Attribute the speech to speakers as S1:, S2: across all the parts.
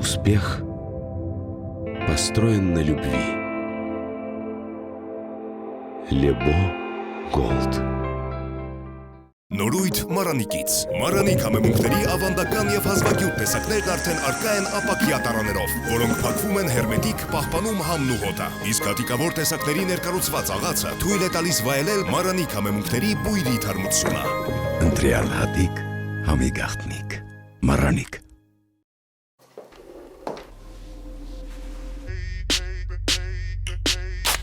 S1: Успех построен на любви. Лебо Голд.
S2: Նորույթ Մարանիկից։ Մարանիկ համեմունքների ավանդական եւ հազվագյուտ տեսակներն արդեն առկա են ապակյա տարաներով, որոնք փակվում են հերմետիկ, պահպանում համն ու հոտը։ Իսկ հատիկավոր տեսակների ներկառուցված աղացը թույլ է տալիս վայելել Մարանիկ համեմունքների բույրի թարմությունը։
S3: Ընտրյալ հատիկ, համի գաղտնիք, Մարանիկ։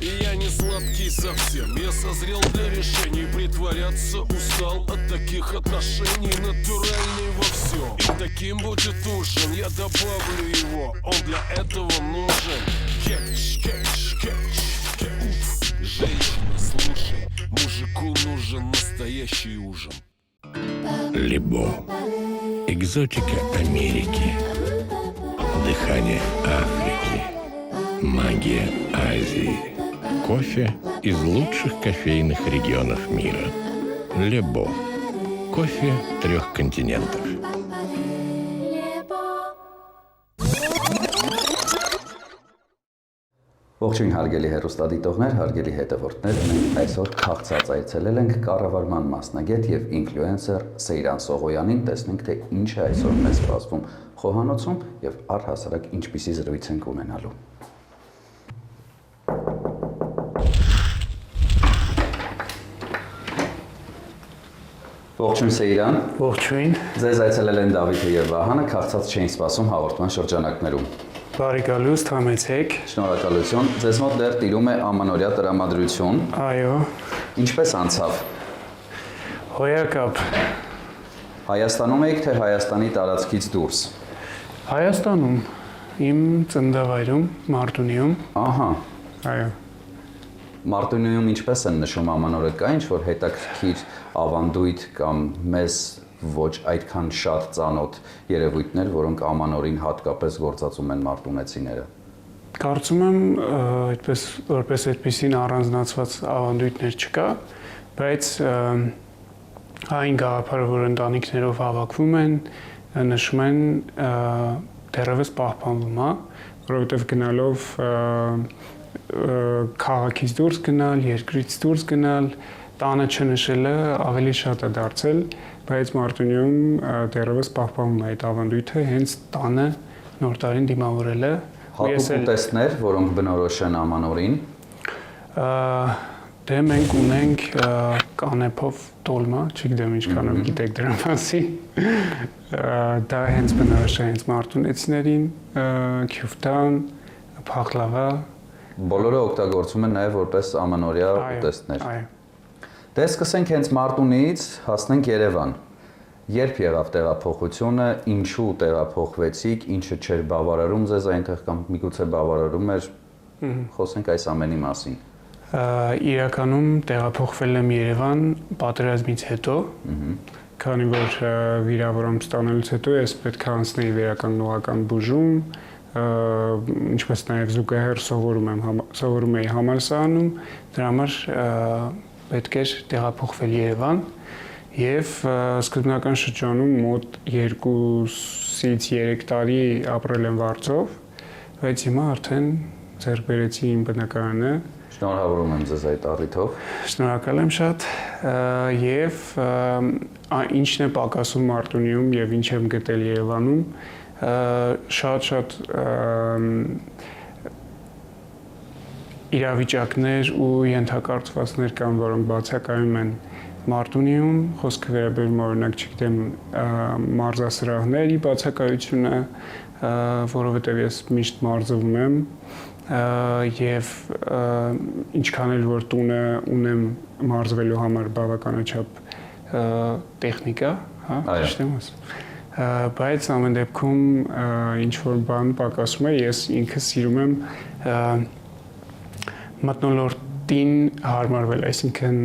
S4: Я не сладкий совсем, я созрел для решений. Притворяться устал от таких отношений. Натуральный во всем, и таким будет ужин. Я добавлю его, он для этого нужен. Кетч, кетч, кетч, кетч. Женщина, слушай, мужику нужен настоящий ужин.
S3: Лебо. Экзотика Америки. Дыхание Африки. Магия Азии. Кофе из лучших кофейных регионов мира. Лебо. Кофе 3 континентов.
S5: Ողջույն հարգելի հեռուստադիտողներ, հարգելի հետևորդներ, մենք այսօր քաղցած այցելել ենք կառավարման մասնագետ եւ ինֆլուենսեր Սեյրան Սողոյանին, տեսնենք թե ինչ է այսօր մեզ սպասվում խոհանոցում եւ առհասարակ ինչպիսի զրույց ենք ունենալու։ Ողջույն Սեյրան։
S6: Ողջույն։
S5: Ձեզ այցելել են Դավիթը եւ Վահանը, քաղցած չէին սպասում հաղորդման շրջանակներում։
S6: Բարի գալուստ, համեցեք։
S5: Շնորհակալություն։ Ձեզ մոտ դեռ տիրում է ամանորյա տրամադրություն։
S6: Այո։
S5: Ինչպես անցավ։
S6: Հոյակապ։
S5: Հայաստանում եք թե Հայաստանի տարածքից դուրս։
S6: Հայաստանում, իմ ծննդավայրում, Մարտունիում։
S5: Ահա։
S6: Այո։
S5: Մարտունիում ինչպես են նշում ամանորը, կա ինչ-որ հետաքրքիր ավանդույթ կամ մեզ ոչ այդքան շատ ծանոթ երևույթներ, որոնք ամանորին հատկապես գործածում են մարտունեցիները։
S6: Կարծում եմ, որպես այդպիսին առանձնացված ավանդույթներ չկա, բայց այն գաղափարը, որ ընտանիքներով հավաքվում են, նշում են դեռևս պահպանվում է, որովհետև գնալով քաղաքից դուրս գնալ, երկրից դուրս գնալ, տանը չնշելը ավելի շատ է դարձել, բայց Մարտունիում դեռևս պահպանվում է այդ ավանդույթը, հենց տանը նոր տարին դիմավորելը։
S5: Հատուկ ուտեստներ, որոնք բնորոշ են ամանորին։
S6: Դե մենք ունենք կանեփով տոլմա, չգիտեմ ինչքանով գիտեք դրա մասին։ Դա հենց բնորոշ է հենց մարտունեցիներին, քյուֆտան, փախլավա։
S5: Բոլորը օգտագործում են նաև որպես ամանորյա ուտեստներ։
S6: Այո։
S5: Դե սկսենք հենց Մարտունիից, հասնենք Երևան։ Երբ եղավ տեղափոխությունը, ինչու տեղափոխվեցիք, ինչը չէր բավարարում ձեզ այնտեղ կամ միգուցե բավարարում էր, խոսենք այս ամենի մասին։
S6: Իրականում տեղափոխվել եմ Երևան պատերազմից հետո, քանի որ վիրավորում ստանալուց հետո ես պետք է անցնեի վերականգնողական բուժում, ինչպես նաև զուգահեռ սովորում էի համալսարանում, դրա համար պետք էր տեղափոխվել Երևան եւ սկզբնական շրջանում մոտ 2-ից 3 տարի ապրել եմ Վարձով, բայց հիմա արդեն ձեռք բերեցի իմ բնակարանը։
S5: Շնորհավորում եմ ձեզ այդ առիթով։
S6: Շնորհակալ եմ շատ եւ ինչն է պակասում Մարտունիում եւ ինչ եմ գտել Երևանում, շատ իրավիճակներ ու ենթակառուցվածքներ կան, որոնք բացակայում են Մարտունիում, խոսքը վերաբերում օրինակ, չգիտեմ, մարզասրահների բացակայությունը, որովհետև ես միշտ մարզվում եմ եւ ինչքան էլ որ տունը ունեմ մարզվելու համար բավականաչափ տեխնիկա, հա, ճիշտ եմ ասում։ Բայց ամեն դեպքում ինչ որ բան պակասում է, ես ինքս սիրում եմ մթնոլորտ տին հարմարվել, այսինքն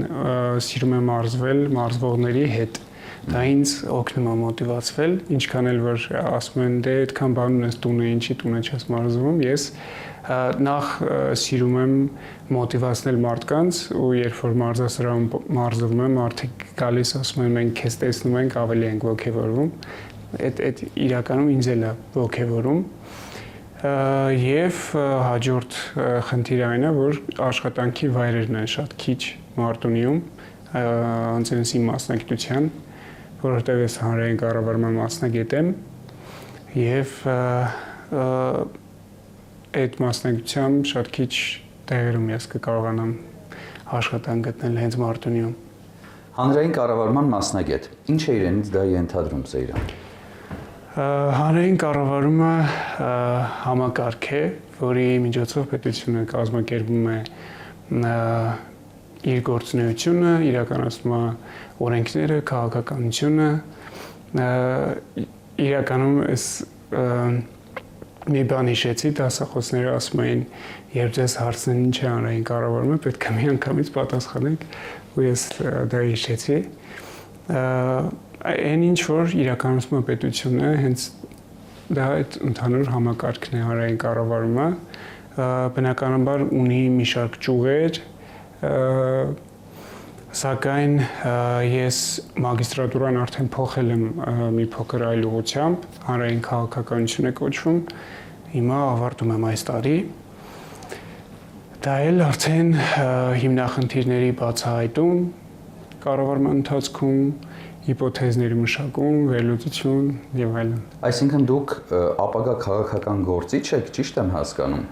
S6: սիրում եմ մարզվել մարզվողների հետ։ Դա ինձ օգնում է մոտիվացվել, ինչքան էլ որ ասում են դե այդքան բան ունես տունը, ինչի տունը չես մարզվում, ես նախ սիրում եմ մոտիվացնել մարդկանց ու երբ որ մարզասրահում մարզվում եմ, մարդիկ գալիս ասում են մենք քեզ տեսնում ենք, ավելի ենք ոգևորվում։ Այդ իրականում ինձ էլ է ոգևորում։ Եվ հաջորդ խնդիրը այն է, որ աշխատանքի վայրերն են շատ քիչ Մարտունիում, անցնես իմ մասնագիտության, որովհետև ես հանրային կառավարման մասնագետ եմ եւ այդ մասնագիտությամբ շատ քիչ տեղերում ես կկարողանամ աշխատանք գտնել հենց Մարտունիում։
S5: Հանրային կառավարման մասնագետ։ Ինչ է իրենից դա ենթադրում Սեյրան։
S6: Հանրային կառավարումը համակարգ է, որի միջոցով պետությունը կազմակերպում է իր գործունեությունը, իրականացնում է օրենքները, քաղաքականությունը, իրականում ես մի բան հիշեցի, դասախոսները ասում էին, երբ ձեզ հարցնեն ինչ է հանրային կառավարումը, պետք է միանգամից պատասխանեք, ու ես դա հիշեցի։ Այն ինչ որ իրականացնում է պետությունը, հենց դա այդ ընդհանուր համակարգն է հանրային կառավարումը, բնականաբար ունի մի շարք ճյուղեր, սակայն ես մագիստրատուրան արդեն փոխել եմ մի փոքր այլ ուղղությամբ, հանրային քաղաքականություն է կոչվում, հիմա ավարտում եմ այս տարի։ Դա էլ արդեն հիմնախնդիրների բացահայտում, կառավարման ընթացքում, հիպոթեզների մշակում, վերլուծություն եւ այլն։
S5: Այսինքն դուք ապագա քաղաքական գործիչ եք, ճիշտ եմ հասկանում։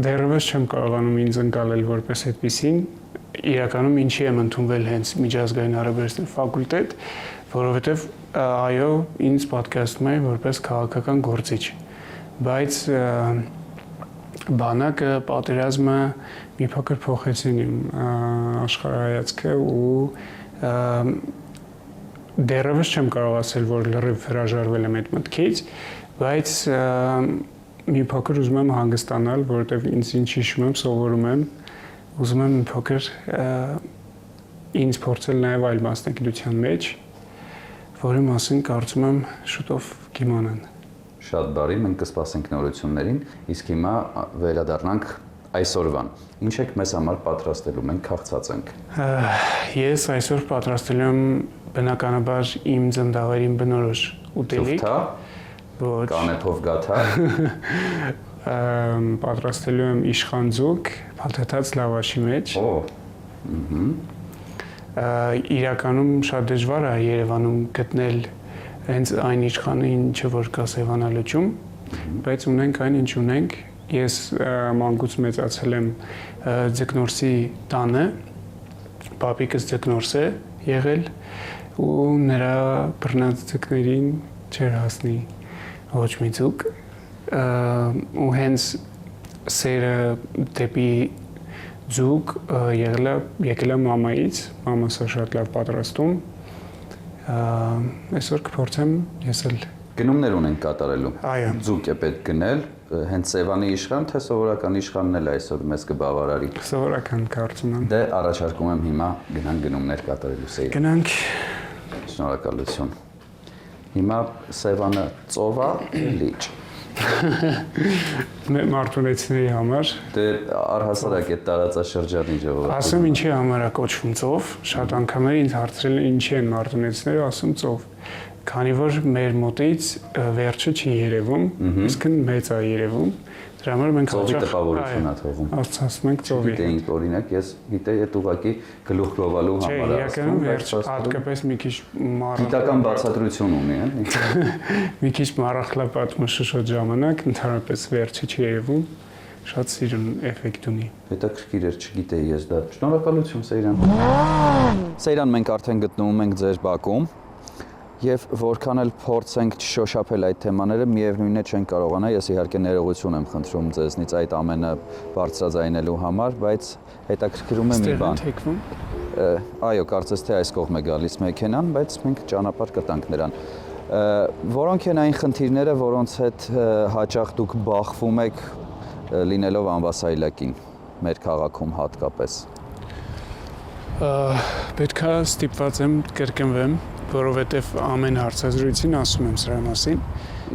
S6: Դեռևս չեմ կարողանում ինձ ընկալել որպես այդպիսին, իրականում ինչի եմ ընդունվել հենց միջազգային հարաբերությունների ֆակուլտետ, որովհետև այո, ինձ պատկերացնում է որպես քաղաքական գործիչ, բայց բանակը, պատերազմը մի փոքր փոխեցին իմ աշխարհայացքը ու դեռևս չեմ կարող ասել, որ լրիվ հրաժարվել եմ այդ մտքից, բայց մի փոքր ուզում եմ հանգստանալ, որովհետև ինձ ինչ հիշում եմ, սովորում եմ, ուզում եմ մի փոքր ինձ փորձել նաև այլ մասնագիտության մեջ, որի մասին կարծում եմ շուտով կիմանան։
S5: Շատ բարի, մենք կսպասենք նորություններին, իսկ հիմա վերադառնանք այսօրվան։ Ինչ եք մեզ համար պատրաստելու, մենք քաղցած ենք։
S6: Ես այսօր պատրաստելու եմ բնականաբար իմ ծննդավայրին բնորոշ ուտելիք։ Ոչ։
S5: Կանեփով գաթա։
S6: Պատրաստելու եմ իշխանձուկ, փաթեթած լավաշի մեջ։ Իրականում շատ դժվար է Երևանում գտնել հենց այն իշխանը, ինչը որ կա Սևանալճում, բայց ունենք այն, ինչ ունենք։ Ես մանկուց մեծացել եմ ձկնորսի տանը, պապիկս ձկնորս է եղել ու նրա բռնած ձկներին չէր հասնի ոչ մի ձուկ ու հենց սերը դեպի ձուկ եկել է մամայից, մամաս է շատ լավ պատրաստում, այսօր կփորձեմ ես էլ
S5: Գնումներ ունենք կատարելու։
S6: Այո։
S5: Ձուկ է պետք գնել, հենց Սևանի իշխան, թե սովորական իշխանն էլ այսօր մեզ կբավարարի։
S6: Սովորական կարծում եմ։
S5: Դե առաջարկում եմ հիմա գնանք գնումներ կատարելու Սեյրան։
S6: Գնանք։
S5: Շնորհակալություն։ Հիմա Սևանը ծովա լիճ։
S6: Մարտունեցիների համար։
S5: Դե առհասարակ այդ տարածաշրջանի ժողովուրդը։
S6: Ասում ինչի համար է կոչվում ծով, շատ անգամներ ինձ հարցրել են ինչի են մարտունեցիները, ասում ծով։ Քանի որ մեր մոտից վերջը չի երևում, իսկ մեծ է երևում, դրա համար մենք
S5: ծովի տպավորություն է թողում։
S6: Ասում ենք ծովի։
S5: Գիտեինք օրինակ, ես գիտեի այդ ուղղակի գլուխ գովալու համար է ասում,
S6: բայց հատկապես մի քիչ
S5: գիտական բացատրություն ունի, էլի։
S6: Մի քիչ մառախլապատ մշուշոտ ժամանակ, ընդհանրապես վերջը չի երևում, շատ սիրուն էֆեկտ ունի։
S5: Հետաքրքիր էր, չգիտեի ես դա։ Շնորհակալություն Սեյրան։ Սեյրան, մենք արդեն գտնվում ենք ձեր բակում։ Եվ որքան էլ փորձենք չշոշափել այդ թեմաները, միևնույնն է չենք կարողանա, ես իհարկե ներողություն եմ խնդրում ձեզնից այդ ամենը բարձրաձայնելու համար, բայց հետաքրքրում է մի բան։ Այո, կարծես թե այս կողմ է գալիս մեքենան, բայց մենք ճանապարհ կտանք նրան։ Որոնք են այն խնդիրները, որոնց հետ հաճախ դուք բախվում եք լինելով անվասայլակին։ մեր քաղաքում հատկապես։
S6: Պետք է ստիպված եմ կրկնվեմ, որովհետև ամեն հարցազրույցին ասում եմ սրա մասին։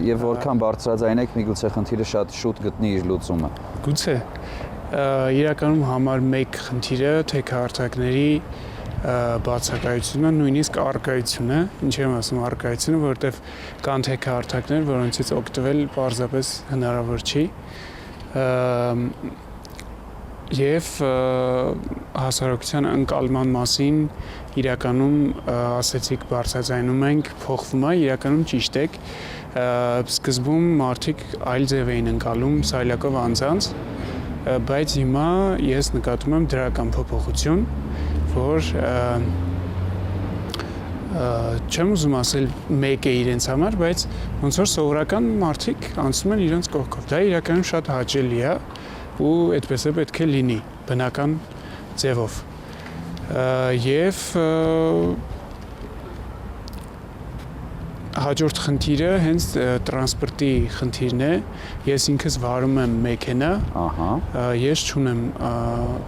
S5: Եվ որքան բարձրաձայն եք, միգուցե խնդիրը շատ շուտ գտնի իր լուծումը։
S6: Գուցե իրականում համար մեկ խնդիրը թե քարտակների բացակայությունը, նույնիսկ արկայությունը, ինչ եմ ասում արկայությունը, որովհետև կան թե քարտակներ, որոնցից օգտվել պարզապես հնարավոր չի։ Եվ հասարակության ընկալման մասին իրականում ասեցիք բարձրաձայնում ենք, փոխվում է, իրականում ճիշտ եք։ Սկզբում մարդիկ այլ ձև էին ընկալում սայլակով անձանց, բայց հիմա ես նկատում եմ դրական փոփոխություն, որ չեմ ուզում ասել մեկ է իրենց համար, բայց ոնց որ սովորական մարդիկ անցնում են իրենց կողքով։ Դա իրականում շատ հաճելի է ու այդպես է պետք է լինի բնական ձևով։ Եվ հաջորդ խնդիրը հենց տրանսպորտի խնդիրն է։ Ես ինքս վարում եմ մեքենա, ես չունեմ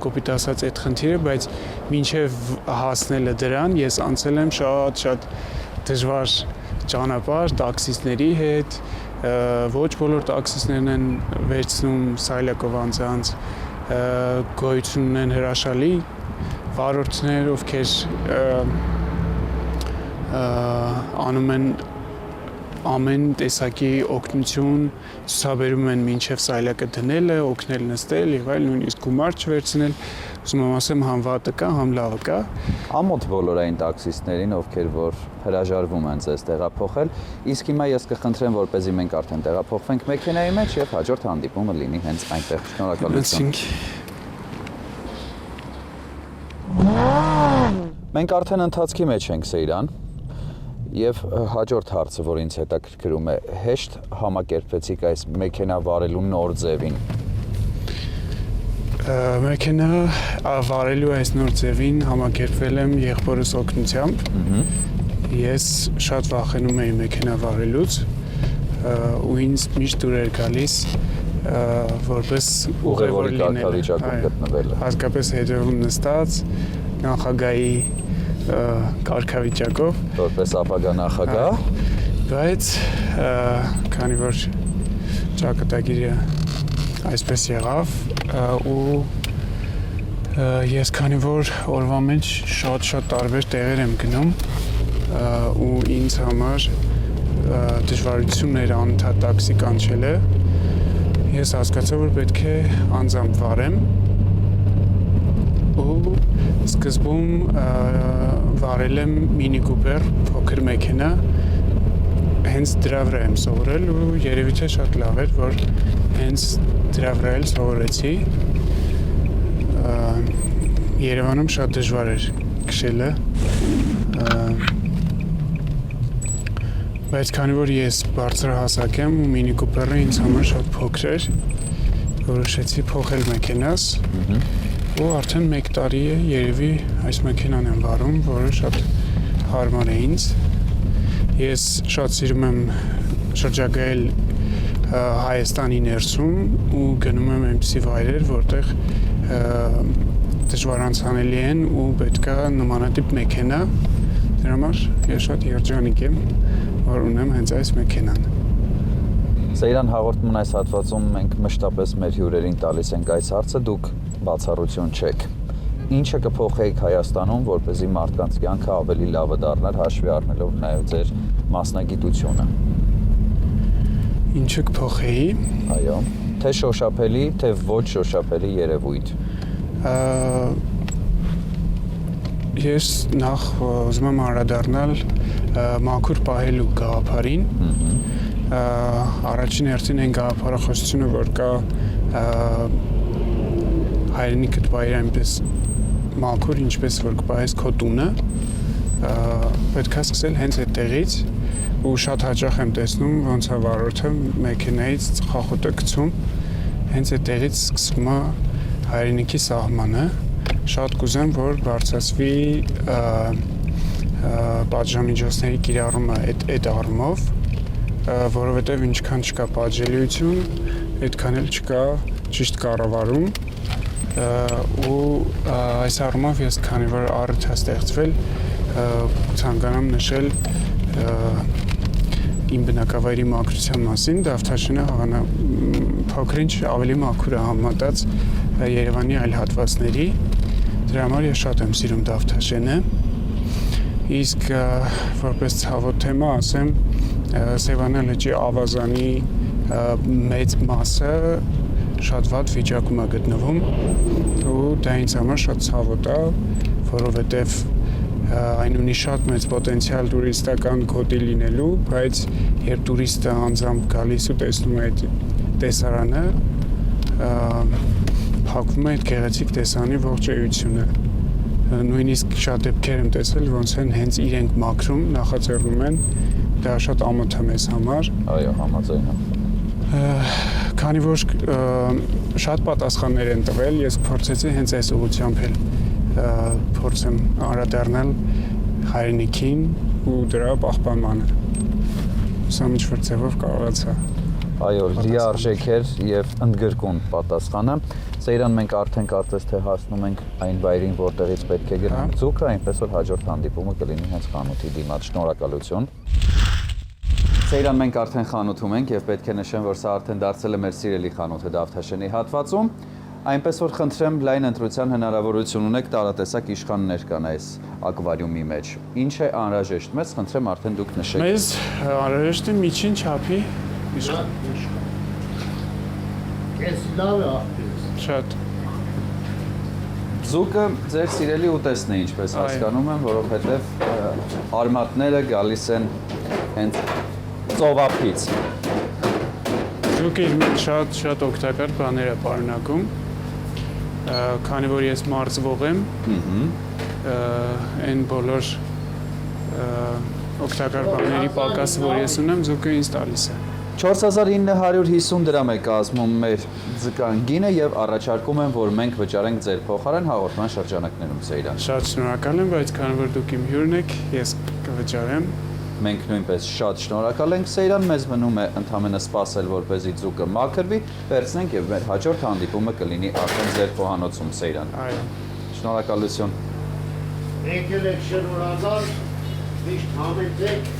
S6: կոպիտ ասած այդ խնդիրը, բայց մինչև հասնելը դրան ես անցել եմ շատ դժվար ճանապարհ տաքսիստների հետ, ոչ բոլոր տաքսիստներն են վերցնում սայլակով անձանց, գոյություն ունեն հրաշալի վարորդներ, ովքեր անում են ամեն տեսակի օգնություն, ցուցաբերում են մինչև սայլակը դնելը, օգնել նստել եւ այլ, նույնիսկ գումար չվերցնել, ուզում եմ ասեմ համ վատը կա, համ լավը կա։
S5: Ամոթ բոլորային տաքսիստներին, ովքեր որ հրաժարվում են ձեզ տեղափոխել, իսկ հիմա ես կխնդրեմ, որպեսզի մենք արդեն տեղափոխվենք մեքենայի մեջ եւ հաջորդ հանդիպումը լինի հենց այնտեղ։ Շնորհակալություն։ Մենք արդեն ընթացքի մեջ ենք, Սեյրան։ Եվ հաջորդ հարցը, որ ինձ հետաքրքրում է, հեշտ համակերպվեցիք այս մեքենա վարելու նոր ձևին։
S6: Մեքենա վարելու այս նոր ձևին համակերպվել եմ եղբորս օգնությամբ։ Ես շատ վախենում էի մեքենա վարելուց ու ինձ միշտ դուր էր գալիս որպես ուղևոր
S5: լինելը։
S6: Հատկապես հետևում նստած նախագահի կարգավիճակով,
S5: որպես ապագա նախագահ,
S6: բայց քանի որ ճակատագիրը այսպես եղավ ու ես քանի որ օրվա մեջ շատ տարբեր տեղեր եմ գնում ու ինձ համար դժվարություն էր անընդհատ տաքսի կանչելը, ես հասկացա, որ պետք է անձամբ վարեմ ու սկզբում վարել եմ Mini Cooper, փոքր մեքենա, հենց դրա վրա եմ սովորել ու երևի թե շատ լավ էր, որ հենց դրա վրա էլ սովորեցի։ Երևանում շատ դժվար էր քշելը, բայց քանի որ ես բարձրահասակ եմ ու Mini Cooper-ը ինձ համար շատ փոքր էր, որոշեցի փոխել մեքենաս ու արդեն 1 տարի է երևի այս մեքենան եմ վարում, որը շատ հարմար է ինձ։ Ես շատ սիրում եմ շրջագայել Հայաստանի ներսում ու գնում եմ այնպիսի վայրեր, որտեղ դժվար անցանելի են ու պետք է նմանատիպ մեքենա։ Դրա համար ես շատ երջանիկ եմ, որ ունեմ հենց այս մեքենան։
S5: Սեյրան, հաղորդման այս հատվածում մենք մշտապես մեր հյուրերին տալիս ենք այս հարցը, դուք բացառություն չեք։ Ինչը կփոխեիք Հայաստանում, որպեսզի մարդկանց կյանքը ավելի լավը դառնար, հաշվի առնելով նաև ձեր մասնագիտությունը։
S6: Ինչը կփոխեի։
S5: Այո, թե շոշափելի, թե ոչ շոշափելի երևույթ։
S6: Ես նախ ուզում եմ անդրադառնալ մաքուր պահելու գաղափարին։ Առաջին հերթին այն գաղափարախոսությունը, որ կա հայրենիքդ պահիր այնպես մաքուր, ինչպես որ կպահես քո տունը, պետք է սկսել հենց այդտեղից ու շատ հաճախ եմ տեսնում ոնց է վարորդը մեքենայից ծխախոտ է գցում, հենց այդտեղից սկսվում է հայրենիքի սահմանը։ Շատ կուզեմ, որ բարձրացվի պատժամիջոցների կիրառումը այդ առումով, որովհետև ինչքան չկա պատժելիություն, այդքան էլ չկա ճիշտ կառավարում ու այս առումով ես քանի որ առիթ է ստեղծվել ցանկանամ նշել իմ բնակավայրի մաքրության մասին Դավթաշենը փոքրինչ ավելի մաքուր է համեմատած Երևանի այլ հատվածների դրա համար ես շատ եմ սիրում Դավթաշենը իսկ որպես ցավոտ թեմա ասեմ Սևանա լճի ավազանի մեծ մասը շատ վատ վիճակում է գտնվում ու դա ինձ համար շատ ցավոտ է, որովհետև այն ունի շատ մեծ պոտենցիալ տուրիստական գոտի լինելու, բայց երբ տուրիստը անձամբ գալիս ու տեսնում է այդ տեսարանը, փակվում է այդ գեղեցիկ տեսարանի ողջ էությունը։ Նույնիսկ շատ դեպքեր եմ տեսել, ոնց են հենց իրենք մաքրում, նախաձեռնում են, դա շատ ամոթ է մեզ համար։
S5: Այո, համաձայն եմ։
S6: Քանի որ շատ պատասխաններ են տվել, ես փորձեցի հենց այս ուղղությամբ էլ փորձեմ անդրադառնալ հայրենիքին ու դրա պահպանմանը։ Հուսամ ինչ-որ ձևով կարողացա։
S5: Այո, լիարժեք էր եւ ընդգրկուն պատասխանը։ Սեյրան, մենք արդեն կարծես թե հասնում ենք այն վայրին, որտեղից պետք է գնանք ձուկը, այնպես որ հաջորդ հանդիպումը կլինի հենց խանութի դիմաց։ Շնորհակալություն։ Սեյրան, մենք արդեն խանութում ենք եւ պետք է նշեմ, որ սա արդեն դարձել է մեր սիրելի խանութը Դավթաշենի հատվածում։ Այնպես որ խնդրեմ լայն ընտրության հնարավորություն ունեք տարատեսակ իշխաններ կան այս ակվարիումի մեջ։ Ինչ է անհրաժեշտ մեզ, խնդրեմ արդեն դուք նշեք։
S6: Մեզ անհրաժեշտ է միջին չափի իշխան։
S7: Ես լավ է աղբես։
S6: Շատ։
S5: Ձուկը ձեր սիրելի ուտեստն է, ինչպես հասկանում եմ, որովհետև արմատները գալիս են հենց ծովափից։
S6: Ձուկը իր մեջ շատ օգտակար բաներ է պարունակում, քանի որ ես մարզվող եմ, այն բոլոր օգտակար բաների պակասը, որ ես ունեմ, ձուկը ինձ տալիս է։
S5: 4950 դրամ է կազմում մեր ձկան գինը եւ առաջարկում եմ, որ մենք վճարենք ձեր փոխարեն հաղորդման շրջանակներում Սեյրան։
S6: Շատ շնորհակալ եմ, բայց քանի որ դուք իմ հյուրն եք, ես կվճարեմ։
S5: Մենք նույնպես շատ շնորհակալ ենք Սեյրան, մեզ մնում է ընդհանրապես սպասել, որպեսզի ձուկը մաքրվի, վերցնենք եւ մեր հաջորդ հանդիպումը կլինի արդեն ձեր խոհանոցում Սեյրան։
S6: Այո։
S5: Շնորհակալություն։
S7: Եկել եք շնորհակալ, միշտ համեցեք։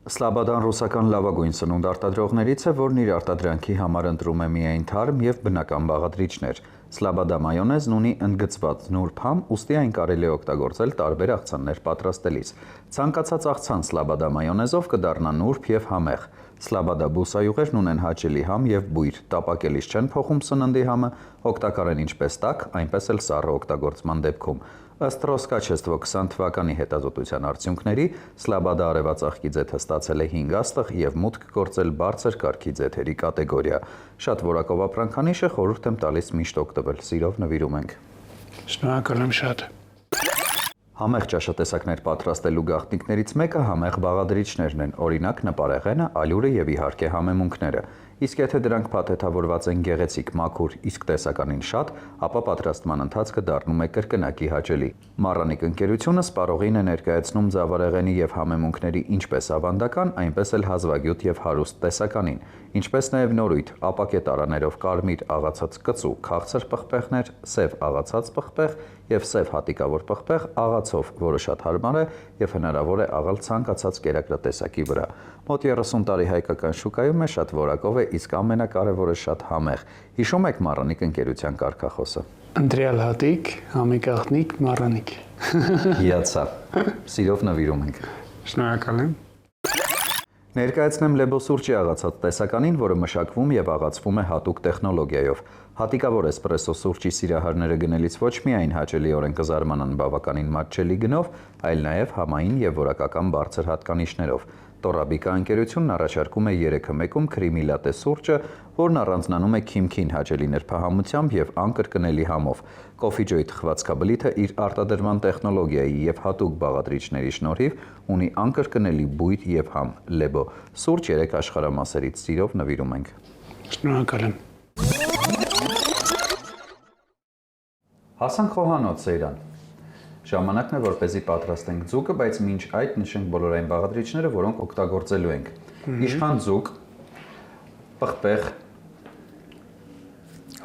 S5: Սլաբադան ռուսական լավագույն սնունդ արտադրողներից է, որն իր արտադրանքի համար ընտրում է միայն թարմ եւ բնական բաղադրիչներ։ Սլաբադա մայոնեզն ունի ընդգծված նուրբ համ, ուստի այն կարելի է օգտագործել տարբեր աղցաններ պատրաստելիս։ Ցանկացած աղցան սլաբադա մայոնեզով կդառնա նուրբ եւ համեղ։ Սլաբադա բուսայուղերն ունեն հաճելի համ եւ բույր, տապակելիս չեն փոխում սննդի համը, օգտակար են ինչպես տաք, այնպես էլ սառը օգտագործման դեպքում։ Ըստ Ռոսկաչեստվո 20 թվականի հետազոտության արդյունքների, Սլաբադա արևածաղկի ձեթը ստացել է 5 աստղ եւ մուտք գործել բարձր կարգի ձեթերի կատեգորիա։ Շատ որակով ապրանքանիշ է, խորհուրդ եմ տալիս միշտ օգտվել, սիրով նվիրում ենք։
S6: Շնորհակալ եմ շատ։
S5: Համեղ ճաշատեսակներ պատրաստելու գաղտնիքներից մեկը համեղ բաղադրիչներն են, օրինակ նպարեղենը, ալյուրը եւ իհարկե համեմունքները։ Իսկ եթե դրանք փաթեթավորված են գեղեցիկ, մաքուր, իսկ տեսականին շատ, ապա պատրաստման ընթացքը դառնում է կրկնակի հաճելի։ Մառանիկ ընկերությունը սպառողին է ներկայացնում ձավարեղենի եւ համեմունքների ինչպես ավանդական, այնպես էլ հազվագյուտ եւ հարուստ տեսականին, ինչպես նաեւ նորույթ, ապակե տարաներով կարմիր աղացած կծու, քաղցր պղպեղներ, սև աղացած պղպեղ եւ սև հատիկավոր պղպեղ աղացով, որը շատ հարմար է եւ հնարավոր է աղալ ցանկացած կերակրատեսակի վրա։ Մոտ 30 տարի հայկական շուկայում է, շատ որակով է, իսկ ամենակարևորը շատ համեղ։ Հիշում եք Մառանիկ ընկերության կարգախոսը։
S6: Ընտրյալ հատիկ, համի գաղտնիք, մառանիկ։
S5: Հիացա։ Սիրով նվիրում ենք։
S6: Շնորհակալ եմ։
S5: Ներկայացնեմ Լեբո սուրճի աղացած տեսականին, որը մշակվում եւ աղացվում է հատուկ տեխնոլոգիայով։ Հատիկավոր էսպրեսո սուրճի սիրահարները գնելիս ոչ միայն հաճելիորեն կզարմանան բավականին մատչելի գնով, այլ նաեւ համային եւ որակական բարձր հատկանիշներով։ Տորաբիկա ընկերությունն առաջարկում է 3-1-ում քրիմի լատե սուրճը, որն առանձնանում է քիմքին հաճելի նրբահամությամբ եւ անկրկնելի համով։ Կոֆիջոյի թխվածքաբլիթը իր արտադրման տեխնոլոգիայի եւ հատուկ բաղադրիչների շնորհիվ ունի անկրկնելի բույր եւ համ։ Լեբո սուրճ 3 աշխարհամասերից սիրով նվիրում ենք։
S6: Շնորհակալ եմ։
S5: Հասանք խոհանոց Սեյրան։ Ժամանակն է, որպեսզի պատրաստենք ձուկը, բայց մինչ այդ նշենք բոլոր այն բաղադրիչները, որոնք օգտագործելու ենք։ Իշխան ձուկ, պղպեղ,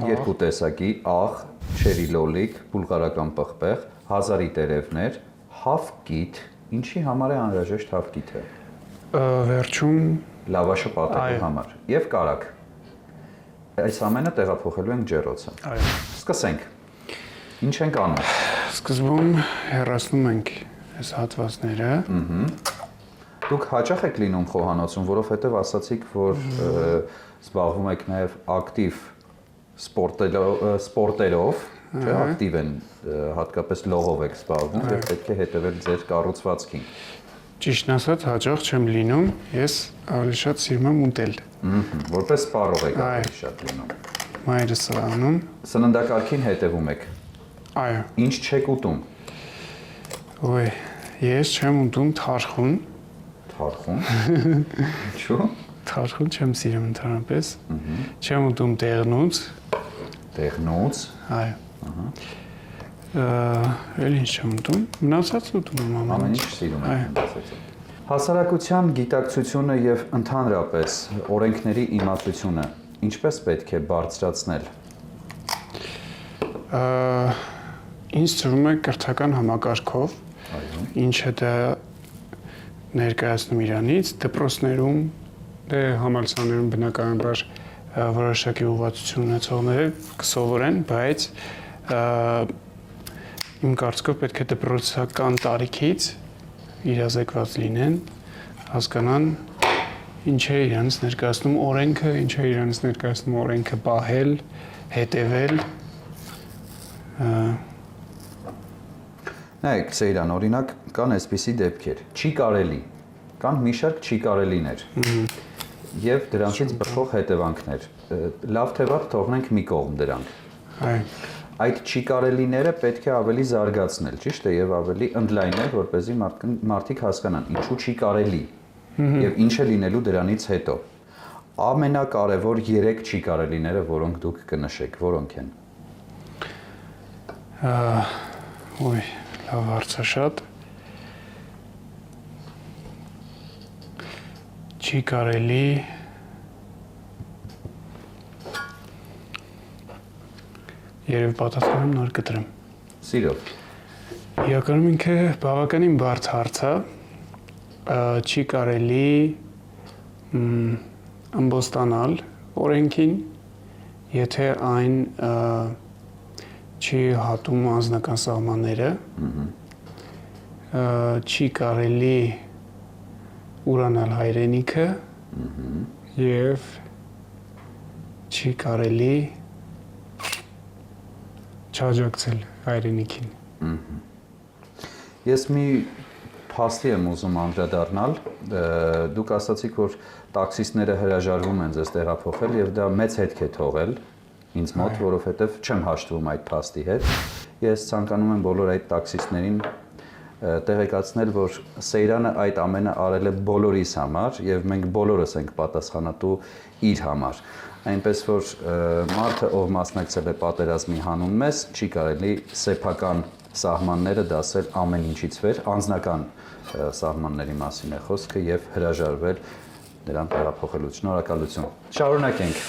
S5: երկու տեսակի, աղ, չերի լոլիկ, բուլղարական պղպեղ, հազարի տերևներ, հավկիթ, ինչի համար է անհրաժեշտ հավկիթը։
S6: Վերջում
S5: Լավաշը պատելու համար եւ կարակ։ Այս ամենը տեղափոխելու ենք ջեռոցը։
S6: այո։
S5: Սկսենք։ Ինչ ենք անում։
S6: Սկզբում հեռացնում ենք այս հատվածները։
S5: Դուք հաճախ եք լինում խոհանոցում, որովհետեւ ասացիք, որ զբաղվում եք նաեւ ակտիվ սպորտերով, չէ՞, ակտիվ են, հատկապես լողով եք զբաղվում եւ պետք է հետեւել ձեր կառուցվածքին։
S6: Ճիշտն ասած, հաճախ չեմ լինում, ես ավելի շատ սիրում եմ ուտել։
S5: Որպես սպառող եք ավելի շատ լինում։
S6: Մայրս անում։
S5: Սննդակարգին հետևում եք։
S6: Այո։
S5: Ինչ չեք ուտում։
S6: Ոյ, ես չեմ ուտում թարխուն։
S5: Թարխուն։ Ինչու՞։
S6: Թարխուն չեմ սիրում ընդհանրապես։ Չեմ ուտում դեղնուց։
S5: Դեղնուց։
S6: Այո։ Էլ ինչ չեմ ուտում։ Մնացած ուտում եմ
S5: Ամեն ինչ սիրում եք ասեցիք։ Հասարակության գիտակցությունը եւ ընդհանրապես օրենքների իմացությունը ինչպես պետք է բարձրացնել։
S6: Ինձ թվում է կրթական համակարգով, ինչը դա ներկայացնում իրանից, դպրոցներում, համալսաներում բնականաբար որոշակի ուղղվածություն ունեցողները կսովորեն, բայց իմ կարծիքով պետք է դպրոցական տարիքից իրազեկված լինեն, հասկանան ինչ է իրանց ներկայացնում օրենքը, ինչ է իրանց ներկայացնում օրենքը պահել, հետևել։
S5: Նայեք, Սեյրան, օրինակ կան այսպիսի դեպքեր, չի կարելի, կան մի շարք չի կարելիներ եւ դրանցից բխող հետևանքներ։ Լավ թե վատ թողնենք մի կողմ դրանք։
S6: Այո։
S5: Այդ չի կարելիները պետք է ավելի զարգացնել, ճիշտ է, եւ ավելի ընդլայնել, որպեսզի մարդիկ հասկանան ինչու չի կարելի եւ ինչ է լինելու դրանից հետո։ Ամենակարևոր 3 չի կարելիները, որոնք դուք կնշեք, որոնք են։
S6: Ոյ, լավ հարցաշատ։ Չի կարելի Երևի պատասխանում նոր կտրեմ։
S5: Սիրով։
S6: Իրականում ինքը բավականին բարդ հարց է։ Չի կարելի ամբոստանալ օրենքին, եթե այն չի հատում անձնական սահմանները։ Չի կարելի ուրանալ հայրենիքը եւ չի կարելի չաջակցել հայրենիքին։
S5: Ես մի փաստի եմ ուզում անդրադառնալ, դուք ասացիք, որ տաքսիստները հրաժարվում են ձեզ տեղափոխել եւ դա մեծ հետք է թողել ինձ մոտ, որովհետեւ չեմ հաշտվում այդ փաստի հետ։ Ես ցանկանում եմ բոլոր այդ տաքսիստներին տեղեկացնել, որ Սեյրանը այդ ամենը արել է բոլորիս համար եւ մենք բոլորս ենք պատասխանատու իր համար։ Այնպես որ մարդը, ով մասնակցել է պատերազմի հանուն մեզ, չի կարելի սեփական սահմանները դասել ամեն ինչից վեր, անձնական սահմանների մասին է խոսքը եւ հրաժարվել նրան տեղափոխելուց։ Շնորհակալություն։ Շարունակենք։